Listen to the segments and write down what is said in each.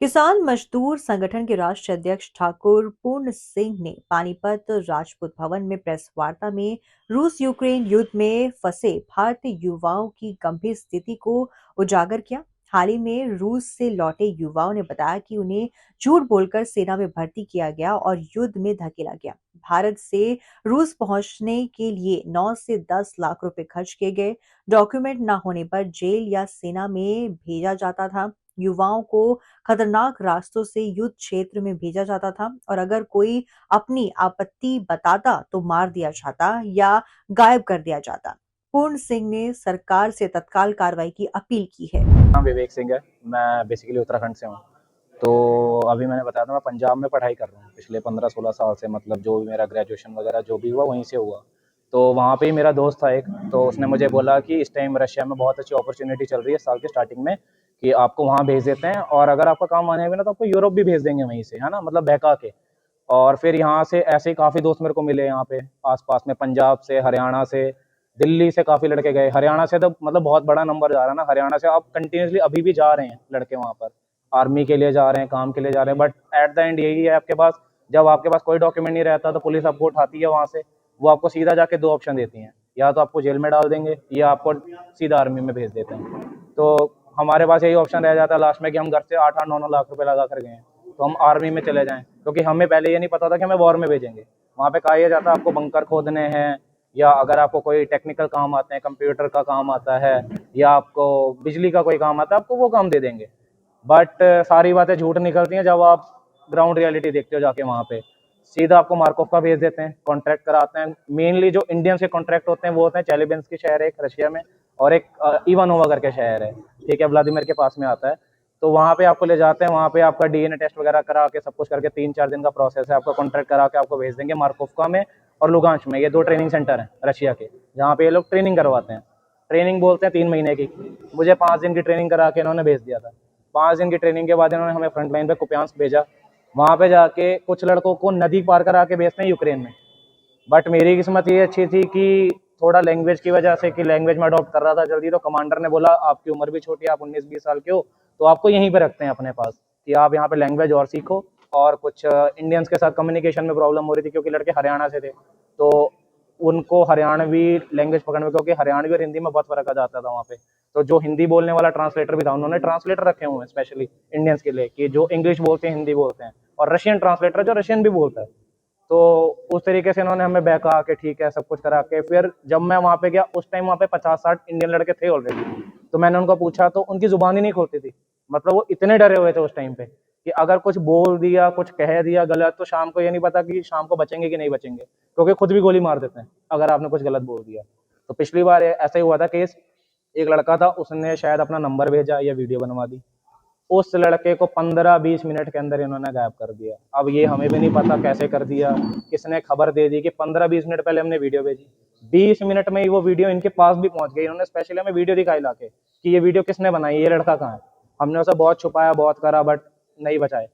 किसान मजदूर संगठन के राष्ट्रीय अध्यक्ष ठाकुर पूर्ण सिंह ने पानीपत राजपूत भवन में प्रेस वार्ता में रूस यूक्रेन युद्ध में फंसे भारतीय युवाओं की गंभीर स्थिति को उजागर किया। हाल ही में रूस से लौटे युवाओं ने बताया कि उन्हें झूठ बोलकर सेना में भर्ती किया गया और युद्ध में धकेला गया। भारत से रूस पहुंचने के लिए 9 से 10 लाख रुपए खर्च किए गए। डॉक्यूमेंट न होने पर जेल या सेना में भेजा जाता था। युवाओं को खतरनाक रास्तों से युद्ध क्षेत्र में भेजा जाता था और अगर कोई अपनी आपत्ति बताता तो मार दिया जाता या गायब कर दिया जाता। पूर्ण सिंह ने सरकार से तत्काल कार्रवाई की अपील की है। नाम विवेक सिंह है। मैं बेसिकली उत्तराखंड से हूँ। तो अभी मैंने बताया था मैं पंजाब में पढ़ाई कर रहा हूँ पिछले 15-16 साल से, मतलब जो भी मेरा ग्रेजुएशन वगैरह जो भी हुआ वहीं से हुआ। तो वहाँ पे ही मेरा दोस्त था एक, तो उसने मुझे बोला कि इस टाइम रशिया में बहुत अच्छी अपॉर्चुनिटी चल रही है साल के स्टार्टिंग में, कि आपको वहाँ भेज देते हैं और अगर आपका काम आने ना तो आपको यूरोप भी भेज देंगे वहीं से, है ना, मतलब बहका के। और फिर यहाँ से ऐसे ही काफ़ी दोस्त मेरे को मिले यहाँ पे आसपास में, पंजाब से, हरियाणा से, दिल्ली से काफ़ी लड़के गए। हरियाणा से तो मतलब बहुत बड़ा नंबर जा रहा है ना, हरियाणा से अब कंटिन्यूसली अभी भी जा रहे हैं लड़के वहाँ पर, आर्मी के लिए जा रहे हैं, काम के लिए जा रहे हैं। बट एट द एंड यही है, आपके पास जब आपके पास कोई डॉक्यूमेंट नहीं रहता तो पुलिस आपको उठाती है वहाँ से। वो आपको सीधा जाके दो ऑप्शन देती हैं, या तो आपको जेल में डाल देंगे या आपको सीधा आर्मी में भेज देते हैं। तो हमारे पास यही ऑप्शन रह जाता है लास्ट में कि हम घर से 8-8, 9-9 लाख रुपए लगा कर गए हैं, तो हम आर्मी में चले जाएं, क्योंकि हमें पहले ये नहीं पता था कि हमें वॉर में भेजेंगे। वहाँ पे कहा यह जाता है आपको बंकर खोदने हैं, या अगर आपको कोई टेक्निकल काम आते हैं, कंप्यूटर का काम आता है, या आपको बिजली का कोई काम आता है, आपको वो काम दे देंगे। बट सारी बातें झूठ निकलती हैं जब आप ग्राउंड रियलिटी देखते हो जाके वहाँ पे। सीधा आपको मार्कोव भेज देते हैं, कॉन्ट्रैक्ट कराते हैं। मेनली जो इंडियन से कॉन्ट्रैक्ट होते हैं वो होते हैं चेलेबिंस्क के शहर है एक रशिया में, और एक इवानोवा करके शहर है, ठीक है, व्लादिमीर के पास में आता है। तो वहाँ पे आपको ले जाते हैं, वहाँ पे आपका डीएनए टेस्ट वगैरह करा के सब कुछ करके 3-4 दिन का प्रोसेस है, आपका कॉन्ट्रैक्ट करा के आपको भेज देंगे मार्कोवका में और लुगांश में। ये दो ट्रेनिंग सेंटर हैं रशिया के जहाँ पे ये लोग ट्रेनिंग करवाते हैं। ट्रेनिंग बोलते हैं 3 महीने की। मुझे 5 दिन की ट्रेनिंग करा के इन्होंने भेज दिया था। 5 दिन की ट्रेनिंग के बाद इन्होंने हमें फ्रंट लाइन पे कुपियांस्क भेजा। वहाँ पे जाके कुछ लड़कों को नदी पार करा के भेजते हैं यूक्रेन में। बट मेरी किस्मत ये अच्छी थी कि थोड़ा लैंग्वेज की वजह से, कि लैंग्वेज में अडॉप्ट कर रहा था जल्दी, तो कमांडर ने बोला आपकी उम्र भी छोटी है, आप 19-20 साल के हो, तो आपको यहीं पे रखते हैं अपने पास, कि आप यहाँ पे लैंग्वेज और सीखो। और कुछ इंडियंस के साथ कम्युनिकेशन में प्रॉब्लम हो रही थी क्योंकि लड़के हरियाणा से थे, तो उनको हरियाणवी लैंग्वेज पकड़ने में, क्योंकि हरियाणवी और हिंदी में बहुत फर्क आ जाता था वहाँ पे। तो जो हिंदी बोलने वाला ट्रांसलेटर भी था, उन्होंने ट्रांसलेटर रखे हुए हैं स्पेशली इंडियंस के लिए, कि जो इंग्लिश बोलते हैं, हिंदी बोलते हैं, और रशियन ट्रांसलेटर जो रशियन भी बोलता है। तो उस तरीके से इन्होंने हमें बहका के, ठीक है, सब कुछ करा के, फिर जब मैं वहाँ पे गया उस टाइम वहाँ पे 50-60 इंडियन लड़के थे ऑलरेडी। तो मैंने उनको पूछा तो उनकी जुबान ही नहीं खोलती थी। मतलब वो इतने डरे हुए थे उस टाइम पे कि अगर कुछ बोल दिया, कुछ कह दिया गलत, तो शाम को ये नहीं पता कि शाम को बचेंगे कि नहीं बचेंगे, क्योंकि खुद भी गोली मार देते हैं अगर आपने कुछ गलत बोल दिया। तो पिछली बार ऐसा ही हुआ था केस। एक लड़का था, उसने शायद अपना नंबर भेजा या वीडियो बनवा दी, उस लड़के को 15-20 मिनट के अंदर इन्होंने गायब कर दिया। अब ये हमें भी नहीं पता कैसे कर दिया, किसने खबर दे दी कि 15-20 मिनट पहले हमने वीडियो भेजी, 20 मिनट में ही वो वीडियो इनके पास भी पहुंच गई। इन्होंने स्पेशली हमें वीडियो दिखाई लाके कि ये वीडियो किसने बनाई, ये लड़का कहाँ है। हमने उसे बहुत छुपाया, बहुत करा, बट नहीं बचाए।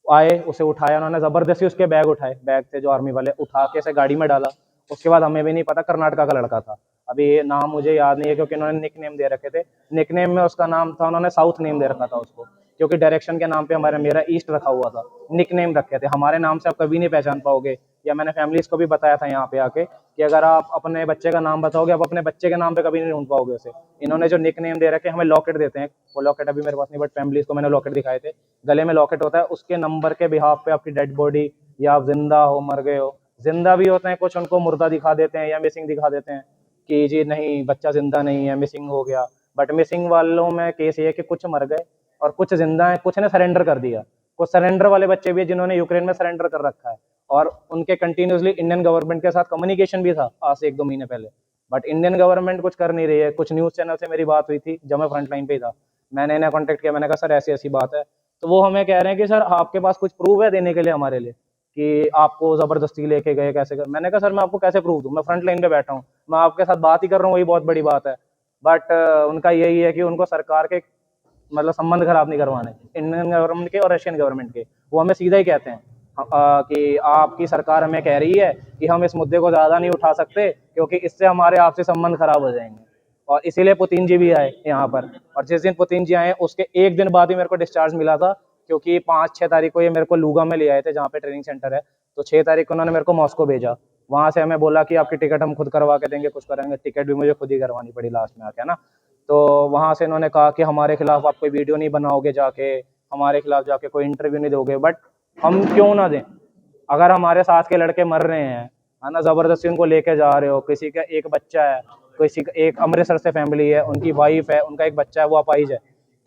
आए, उसे उठाया, उन्होंने जबरदस्ती उसके बैग उठाए, बैग थे जो आर्मी वाले, उठा के ऐसे गाड़ी में डाला। उसके बाद हमें भी नहीं पता, कर्नाटका का लड़का था। अभी ये नाम मुझे याद नहीं है क्योंकि उन्होंने निक नेम दे रखे थे। निक नेम में उसका नाम था, उन्होंने साउथ नेम दे रखा था उसको, क्योंकि डायरेक्शन के नाम पे हमारा मेरा ईस्ट रखा हुआ था। निक नेम रखे थे, हमारे नाम से आप कभी नहीं पहचान पाओगे। या मैंने फैमिलीज को भी बताया था यहाँ पे आके कि अगर आप अपने बच्चे का नाम बताओगे, आप अपने बच्चे के नाम पे कभी नहीं ढूंढ पाओगे उसे। इन्होंने जो निक नेम दे रखे, हमें लॉकेट देते हैं, वो लॉकेट अभी मेरे पास नहीं, बट फैमिलीज को मैंने लॉकेट दिखाए थे। गले में लॉकेट होता है, उसके नंबर के बिहाफ पे आपकी डेड बॉडी, या आप जिंदा हो, मर गए हो, जिंदा भी होते हैं कुछ, उनको मुर्दा दिखा देते हैं या मिसिंग दिखा देते हैं कि जी नहीं, बच्चा जिंदा नहीं है, मिसिंग हो गया। बट मिसिंग वालों में केस ये है कि कुछ मर गए और कुछ जिंदा है, कुछ ने सरेंडर कर दिया। कुछ सरेंडर वाले बच्चे भी है जिन्होंने यूक्रेन में सरेंडर कर रखा है, और उनके कंटिन्यूसली इंडियन गवर्नमेंट के साथ कम्युनिकेशन भी था आज से 1-2 महीने पहले। बट इंडियन गवर्नमेंट कुछ कर नहीं रही है। कुछ न्यूज़ चैनल से मेरी बात हुई थी जब मैं फ्रंट लाइन पे ही था, मैंने इन्हें कॉन्टेक्ट किया, मैंने कहा सर ऐसी ऐसी बात है। तो वो हमें कह रहे हैं कि सर आपके पास कुछ प्रूफ है देने के लिए हमारे लिए, कि आपको जबरदस्ती लेके गए, कैसे कर। मैंने कहा सर मैं आपको कैसे प्रूफ दूं, मैं फ्रंट लाइन पे बैठा हूँ, मैं आपके साथ बात ही कर रहा हूँ, वही बहुत बड़ी बात है। बट उनका यही है कि उनको सरकार के मतलब संबंध खराब नहीं करवाने, इंडियन गवर्नमेंट के और रशियन गवर्नमेंट के। वो हमें सीधा ही कहते हैं कि आपकी सरकार हमें कह रही है कि हम इस मुद्दे को ज़्यादा नहीं उठा सकते क्योंकि इससे हमारे आपसी संबंध खराब हो जाएंगे। और इसीलिए पुतिन जी भी आए यहाँ पर, और जिस दिन पुतिन जी आए उसके एक दिन बाद ही मेरे को डिस्चार्ज मिला था क्योंकि 5-6 तारीख को ये मेरे को लूगा में ले आए थे जहाँ पे ट्रेनिंग सेंटर है। तो 6 तारीख को उन्होंने मेरे को मॉस्को भेजा। वहाँ से हमें बोला कि आपकी टिकट हम खुद करवा के देंगे, कुछ करेंगे। टिकट भी मुझे खुद ही करवानी पड़ी लास्ट में आके ना। तो वहाँ से इन्होंने कहा कि हमारे खिलाफ आप कोई वीडियो नहीं बनाओगे जाके, हमारे खिलाफ जाके कोई इंटरव्यू नहीं दोगे। बट हम क्यों ना दें? अगर हमारे साथ के लड़के मर रहे हैं, है ना, ज़बरदस्ती उनको लेके जा रहे हो, किसी का एक बच्चा है, किसी का एक अमृतसर से फैमिली है, उनकी वाइफ है, उनका एक बच्चा है, वो अपाहिज है,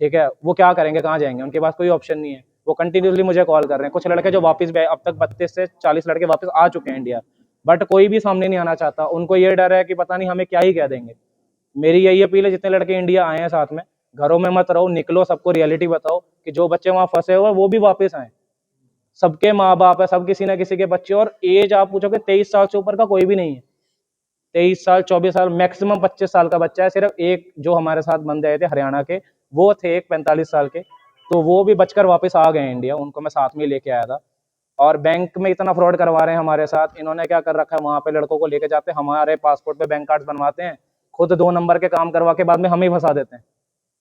ठीक है, वो क्या करेंगे, कहाँ जाएंगे? उनके पास कोई ऑप्शन नहीं है। वो कंटिन्यूसली मुझे कॉल कर रहे हैं। कुछ लड़के जो वापस गए, अब तक 32 से 40 लड़के वापस आ चुके हैं इंडिया, बट कोई भी सामने नहीं आना चाहता। उनको ये डर है कि पता नहीं हमें क्या ही कह देंगे। मेरी यही अपील है, जितने लड़के इंडिया आए हैं साथ में, घरों में मत रहो, निकलो, सबको रियलिटी बताओ कि जो बच्चे वहाँ फंसे हुए वो भी वापस आए। सबके माँ बाप है, सब किसी ना किसी के बच्चे, और एज आप पूछोगे 23 साल से ऊपर का कोई भी नहीं है। 23 साल 24 साल, मैक्सिमम 25 साल का बच्चा है। सिर्फ एक जो हमारे साथ बंदे आए थे हरियाणा के, वो थे एक 45 साल के, तो वो भी बचकर वापस आ गए इंडिया। उनको मैं साथ में लेके आया था। और बैंक में इतना फ्रॉड करवा रहे हैं हमारे साथ। इन्होंने क्या कर रखा है, वहां पे लड़कों को लेके जाते हैं, हमारे पासपोर्ट पे बैंक कार्ड बनवाते हैं, खुद 2 नंबर के काम करवा के बाद में हमें ही फंसा देते हैं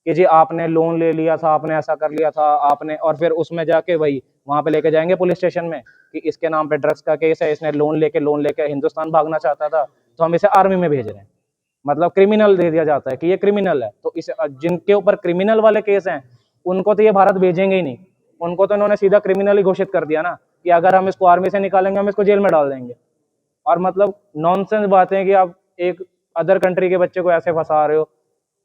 कि जी आपने लोन ले लिया था, आपने ऐसा कर लिया था आपने। और फिर उसमें जाके वही वहां पे लेके जाएंगे पुलिस स्टेशन में कि इसके नाम पे ड्रग्स का केस है, इसने लोन लेके हिंदुस्तान भागना चाहता था, तो हम इसे आर्मी में भेज रहे हैं। मतलब क्रिमिनल दे दिया जाता है कि ये क्रिमिनल है। तो इस जिनके ऊपर क्रिमिनल वाले केस हैं, उनको तो ये भारत भेजेंगे ही नहीं। उनको तो इन्होंने सीधा क्रिमिनल ही घोषित कर दिया ना, कि अगर हम इसको आर्मी से निकालेंगे, हम इसको जेल में डाल देंगे। और मतलब नॉनसेंस बातें कि आप एक अदर कंट्री के बच्चे को ऐसे फंसा रहे हो।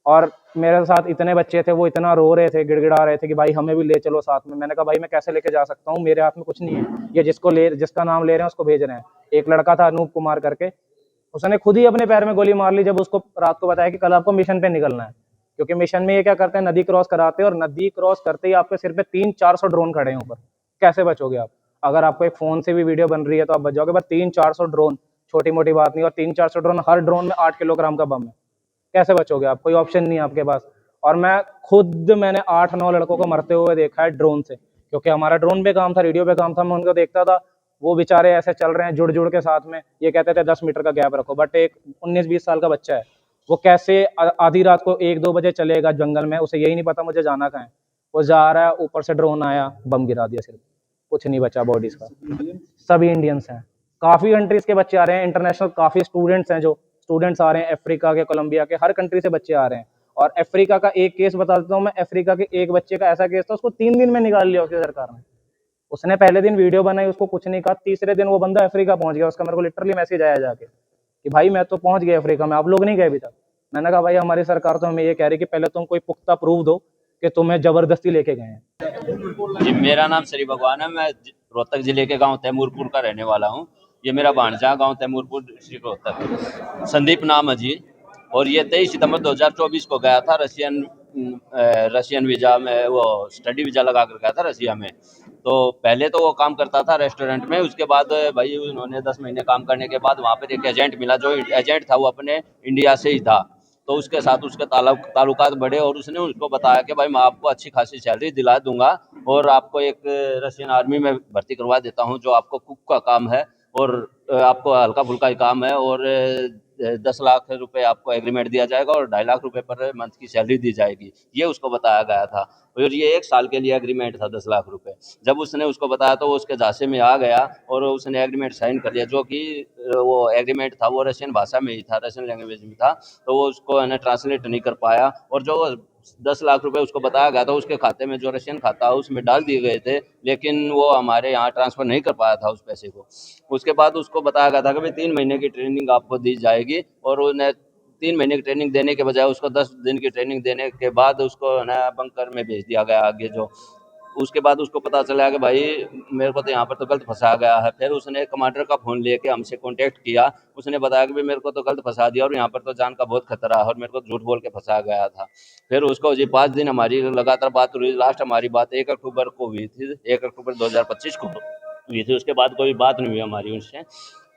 और मेरे साथ इतने बच्चे थे, वो इतना रो रहे थे, गिड़गिड़ा रहे थे कि भाई हमें भी ले चलो साथ में। मैंने कहा भाई मैं कैसे लेके जा सकता हूँ, मेरे हाथ में कुछ नहीं है। ये जिसका नाम ले रहे हैं उसको भेज रहे हैं। एक लड़का था अनूप कुमार करके, उसने खुद ही अपने पैर में गोली मार ली जब उसको रात को बताया कि कल आपको मिशन पे निकलना है। क्योंकि मिशन में ये क्या करते हैं, नदी क्रॉस कराते हैं, और नदी क्रॉस करते ही आपके सिर पे 300-400 ड्रोन खड़े हैं ऊपर। कैसे बचोगे आप? अगर आपको एक फोन से भी वीडियो बन रही है तो आप बच जाओगे, बस 300-400 ड्रोन छोटी मोटी बात नहीं। और 300-400 ड्रोन, हर ड्रोन में 8 किलोग्राम का बम है। कैसे बचोगे आप? कोई ऑप्शन नहीं है आपके पास। और मैंने 8-9 लड़कों को मरते हुए देखा है ड्रोन से, क्योंकि हमारा ड्रोन पे काम था, रेडियो पे काम था, मैं उनको देखता था। वो बेचारे ऐसे चल रहे हैं जुड़ जुड़ के साथ में, ये कहते थे 10 मीटर का गैप रखो, बट एक 19-20 साल का बच्चा है, वो कैसे आधी रात को 1-2 बजे चलेगा जंगल में? उसे यही नहीं पता मुझे जाना कहाँ है। वो जा रहा है, ऊपर से ड्रोन आया, बम गिरा दिया, सिर्फ कुछ नहीं बचा बॉडीज का। सभी इंडियंस हैं। काफी कंट्रीज के बच्चे आ रहे हैं, इंटरनेशनल काफी स्टूडेंट्स हैं, जो स्टूडेंट्स आ रहे हैं अफ्रीका के, कोलंबिया के, हर कंट्री से बच्चे आ रहे हैं। और अफ्रीका का एक केस बता देता हूँ मैं। अफ्रीका के एक बच्चे का ऐसा केस था, उसको 3 दिन में निकाल लिया उसकी सरकार ने। उसने पहले दिन वीडियो बनाई, उसको कुछ नहीं कहा, तीसरे दिन वो बंदा अफ्रीका पहुंच गया। उसका मेरे को लिटरली मैसेज आया जाके कि भाई मैं तो पहुंच गया अफ्रीका में, आप लोग नहीं गए अभी तक। मैंने कहा भाई हमारी सरकार तो हमें ये कह रही कि पहले तुम कोई पुख्ता प्रूफ दो कि तुम्हें जबरदस्ती लेके गए हैं। जी, मेरा नाम श्री भगवान है। मैं रोहतक जिले के गांव तैमूरपुर का रहने वाला हूं। ये मेरा भांजा गांव तैमूरपुर डिस्ट्रिक्ट रोहतक, संदीप नाम है जी। और ये 23 सितंबर 2024 को गया था रशियन वीजा में, वो स्टडी वीजा लगा कर गया था रशिया में। तो पहले तो वो काम करता था रेस्टोरेंट में। उसके बाद भाई उन्होंने 10 महीने काम करने के बाद वहाँ पर एक एजेंट मिला। जो एजेंट था वो अपने इंडिया से ही था। तो उसके साथ उसके ताल्लुकात बढ़े, और उसने उसको बताया कि भाई मैं आपको अच्छी खासी सैलरी दिला दूंगा, और आपको एक रशियन आर्मी में भर्ती करवा देता हूं, जो आपको कुक का काम है, और आपको हल्का फुल्का ही काम है, और 10 लाख रुपए आपको एग्रीमेंट दिया जाएगा, और 2.5 लाख रुपए पर मंथ की सैलरी दी जाएगी। ये उसको बताया गया था। और ये 1 साल के लिए एग्रीमेंट था, 10 लाख रुपए। जब उसने उसको बताया तो वो उसके झांसे में आ गया, और उसने एग्रीमेंट साइन कर लिया। जो कि वो एग्रीमेंट था वो रशियन भाषा में ही था, रशियन लैंग्वेज में था। तो वो उसको है ना ट्रांसलेट नहीं कर पाया, और जो 10 लाख रुपए उसको बताया गया था उसके खाते में, जो रशियन खाता उसमें डाल दिए गए थे, लेकिन वो हमारे यहाँ ट्रांसफर नहीं कर पाया था उस पैसे को। उसके बाद उसको बताया गया था कि भाई 3 महीने की ट्रेनिंग आपको दी जाएगी, और उन्हें 3 महीने की ट्रेनिंग देने के बजाय उसको 10 दिन की ट्रेनिंग देने के बाद उसको है ना बंकर में भेज दिया गया आगे। जो उसके बाद उसको पता चला कि भाई मेरे को तो यहाँ पर तो गलत फंसा गया है। फिर उसने कमांडर का फ़ोन लेके हमसे कांटेक्ट किया। उसने बताया कि भाई मेरे को तो गलत फंसा दिया, और यहाँ पर तो जान का बहुत खतरा है, और मेरे को झूठ बोल के फंसा गया था। फिर उसको जी 5 दिन हमारी लगातार बात हुई। लास्ट हमारी बात 1 अक्टूबर को हुई थी, 1 अक्टूबर 2025 को हुई थी। उसके बाद कोई बात नहीं हुई हमारी उनसे।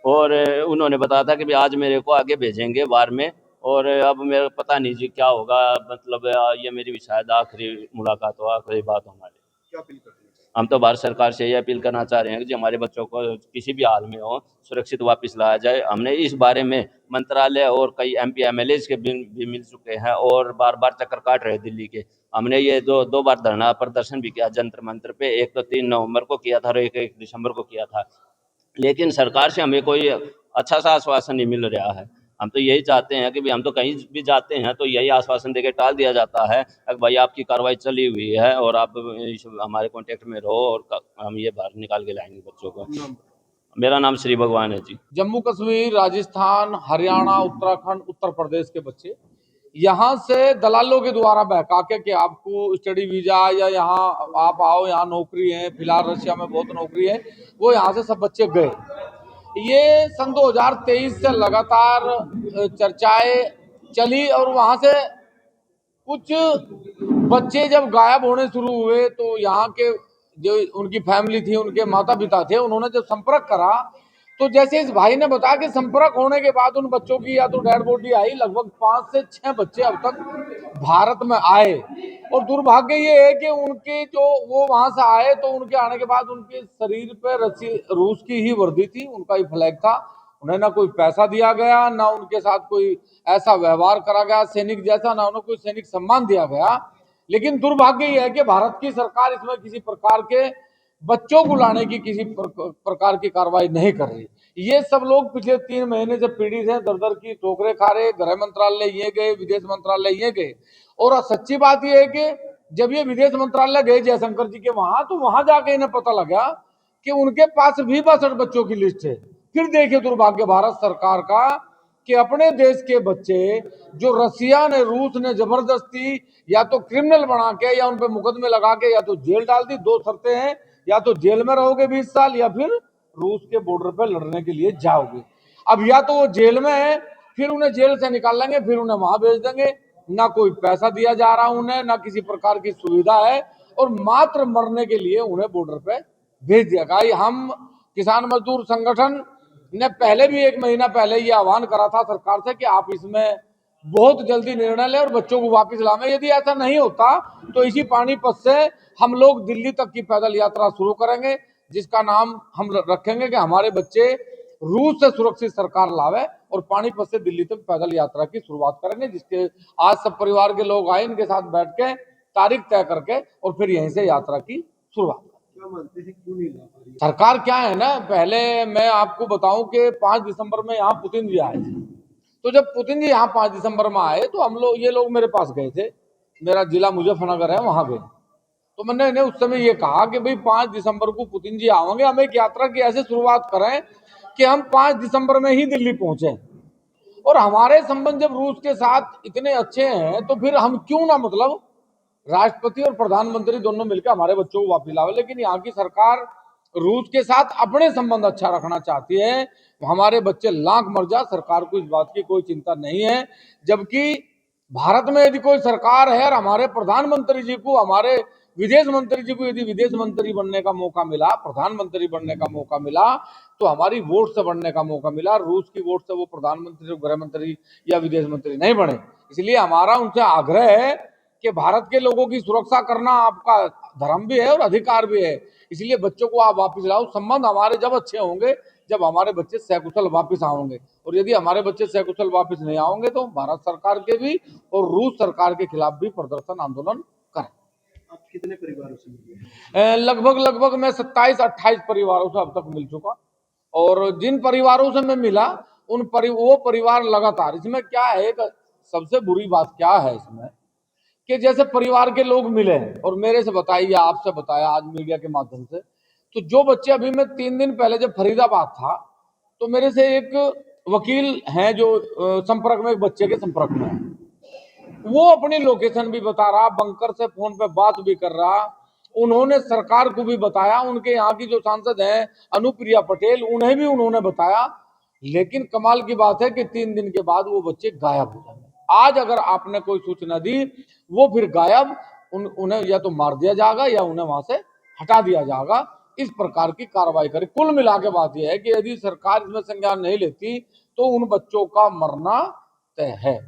और उन्होंने बताया था कि भाई आज मेरे को आगे भेजेंगे बार में, और अब मेरे पता नहीं जी क्या होगा। मतलब ये मेरी भी शायद आखिरी मुलाकात हो, आखिरी बात हो हमारी। क्या अपील करते हैं? हम तो भारत सरकार से ये अपील करना चाह रहे हैं कि जो हमारे बच्चों को किसी भी हाल में हो सुरक्षित वापस लाया जाए। हमने इस बारे में मंत्रालय और कई MP MLA के भी मिल चुके हैं और बार बार चक्कर काट रहे हैं दिल्ली के। हमने ये दो बार धरना प्रदर्शन भी किया जंतर मंतर पे, एक तो 3 नवंबर को किया था और एक दिसंबर को किया था, लेकिन सरकार से हमें कोई अच्छा सा आश्वासन नहीं मिल रहा है। हम तो यही चाहते हैं कि भाई हम तो कहीं भी जाते हैं तो यही आश्वासन देके टाल दिया जाता है कि भाई आपकी कार्रवाई चली हुई है और आप हमारे कांटेक्ट में रहो और हम ये बाहर निकाल के लाएंगे बच्चों को। मेरा नाम श्री भगवान है जी। जम्मू कश्मीर, राजस्थान, हरियाणा, उत्तराखंड, उत्तर प्रदेश के बच्चे यहाँ से दलालों के द्वारा बहका के कि आपको स्टडी वीजा या यहाँ आप आओ, यहाँ नौकरी है, फिलहाल रशिया में बहुत नौकरी है, वो यहाँ से सब बच्चे गए। ये सन 2023 से लगातार चर्चाएं चली और वहां से कुछ बच्चे जब गायब होने शुरू हुए तो यहाँ के जो उनकी फैमिली थी, उनके माता पिता थे, उन्होंने जब संपर्क करा तो जैसे इस भाई ने बताया कि संपर्क होने के बाद उन बच्चों की या तो डेड बॉडी आई, लगभग 5 से 6 बच्चे अब तक भारत में आए। और दुर्भाग्य ये है कि उनके जो वो वहां से आए तो उनके आने के बाद उनके शरीर पर रूस की ही वर्दी थी, उनका ही फ्लैग था। उन्हें ना कोई पैसा दिया गया, ना उनके साथ कोई ऐसा व्यवहार करा गया सैनिक जैसा, ना उन्हें कोई सैनिक सम्मान दिया गया। लेकिन दुर्भाग्य यह है कि भारत की सरकार इसमें किसी प्रकार के बच्चों को लाने की किसी प्रकार की कार्रवाई नहीं कर रही। ये सब लोग पिछले 3 महीने से पीड़ित हैं, दर दर की ठोकरें खा रहे। गृह मंत्रालय ये गए, विदेश मंत्रालय ये गए, और सच्ची बात यह है कि जब ये विदेश मंत्रालय गए जयशंकर जी के वहां, तो वहां जाके इन्हें पता लगा कि उनके पास भी 62 बच्चों की लिस्ट है। फिर देखिए दुर्भाग्य भारत सरकार का कि अपने देश के बच्चे जो रसिया ने, रूस ने जबरदस्ती या तो क्रिमिनल बना के या उन पर मुकदमे लगा के या तो जेल डाल दी। 2 शर्तें हैं, या तो जेल में रहोगे 20 साल या फिर रूस के बॉर्डर पे लड़ने के लिए जाओगे। अब या तो वो जेल में है, फिर उन्हें जेल से निकाल लेंगे, फिर उन्हें वहां भेज देंगे। ना कोई पैसा दिया जा रहा उन्हें, ना किसी प्रकार की सुविधा है, और मात्र मरने के लिए उन्हें बॉर्डर पे भेज दिया गया। हम किसान मजदूर संगठन ने पहले भी 1 महीना पहले ये आह्वान करा था सरकार से कि आप इसमें बहुत जल्दी निर्णय लें और बच्चों को वापस लाएं। यदि ऐसा नहीं होता तो इसी पानीपत से हम लोग दिल्ली तक की पैदल यात्रा शुरू करेंगे, जिसका नाम हम रखेंगे कि हमारे बच्चे रूस से सुरक्षित सरकार लावे, और पानीपत से दिल्ली तक पैदल यात्रा की शुरुआत करेंगे, जिसके आज सब परिवार के लोग आए, इनके साथ बैठ के तारीख तय करके और फिर यहीं से यात्रा की शुरुआत। क्या मानते हैं क्यों नहीं ला पा रही सरकार? क्या है ना, पहले मैं आपको बताऊं कि 5 दिसंबर में यहाँ पुतिन जी आए थे। तो जब पुतिन जी यहाँ 5 दिसंबर में आए तो हम लोग, ये लोग मेरे पास गए थे, मेरा जिला मुजफ्फरनगर है, वहां गए। तो मैंने इन्हें उस समय ये कहा कि भाई 5 दिसंबर को पुतिन जी आएंगे, हम एक यात्रा की ऐसे शुरुआत करें कि हम 5 दिसंबर में ही दिल्ली पहुंचे। और हमारे संबंध जब रूस के साथ इतने अच्छे हैं तो फिर हम क्यों ना, मतलब राष्ट्रपति और प्रधानमंत्री दोनों मिलकर हमारे बच्चों को वापस लावे। लेकिन यहाँ की सरकार रूस के साथ अपने संबंध अच्छा रखना चाहती है। हमारे बच्चे लाख मर जा, सरकार को इस बात की कोई चिंता नहीं है। जबकि भारत में यदि कोई सरकार है और हमारे प्रधानमंत्री जी को, हमारे विदेश मंत्री जी को यदि विदेश मंत्री बनने का मौका मिला, प्रधानमंत्री बनने का मौका मिला, तो हमारी वोट से बनने का मौका मिला। रूस की वोट से वो प्रधानमंत्री, गृह मंत्री या विदेश मंत्री नहीं बने। इसलिए हमारा उनसे आग्रह है कि भारत के लोगों की सुरक्षा करना आपका धर्म भी है और अधिकार भी है। इसलिए बच्चों को आप वापस लाओ। संबंध हमारे जब अच्छे होंगे जब हमारे बच्चे सकुशल वापस आओगे, और यदि हमारे बच्चे सकुशल वापस नहीं आओगे तो भारत सरकार के भी और रूस सरकार के खिलाफ भी प्रदर्शन आंदोलन करें। आप कितने परिवारों से मिले? लगभग मैं 27-28 परिवारों से अब तक मिल चुका, और जिन परिवारों से मैं मिला वो परिवार लगातार, इसमें क्या है, सबसे बुरी बात क्या है इसमें कि जैसे परिवार के लोग मिले और मेरे से बताया या आपसे बताया आज मीडिया के माध्यम से, तो जो बच्चे, अभी मैं 3 दिन पहले जब फरीदाबाद था तो मेरे से एक वकील हैं जो संपर्क में, एक बच्चे के संपर्क में है, वो अपनी लोकेशन भी बता रहा, बंकर से फोन पे बात भी कर रहा। उन्होंने सरकार को भी बताया, उनके यहाँ की जो सांसद हैं अनुप्रिया पटेल, उन्हें भी उन्होंने बताया। लेकिन कमाल की बात है कि 3 दिन के बाद वो बच्चे गायब हो गए। आज अगर आपने कोई सूचना दी, वो फिर गायब, उन्हें या तो मार दिया जाएगा या उन्हें वहां से हटा दिया जाएगा। इस प्रकार की कार्रवाई करे। कुल मिला के बात यह है कि यदि सरकार इसमें संज्ञान नहीं लेती तो उन बच्चों का मरना तय है।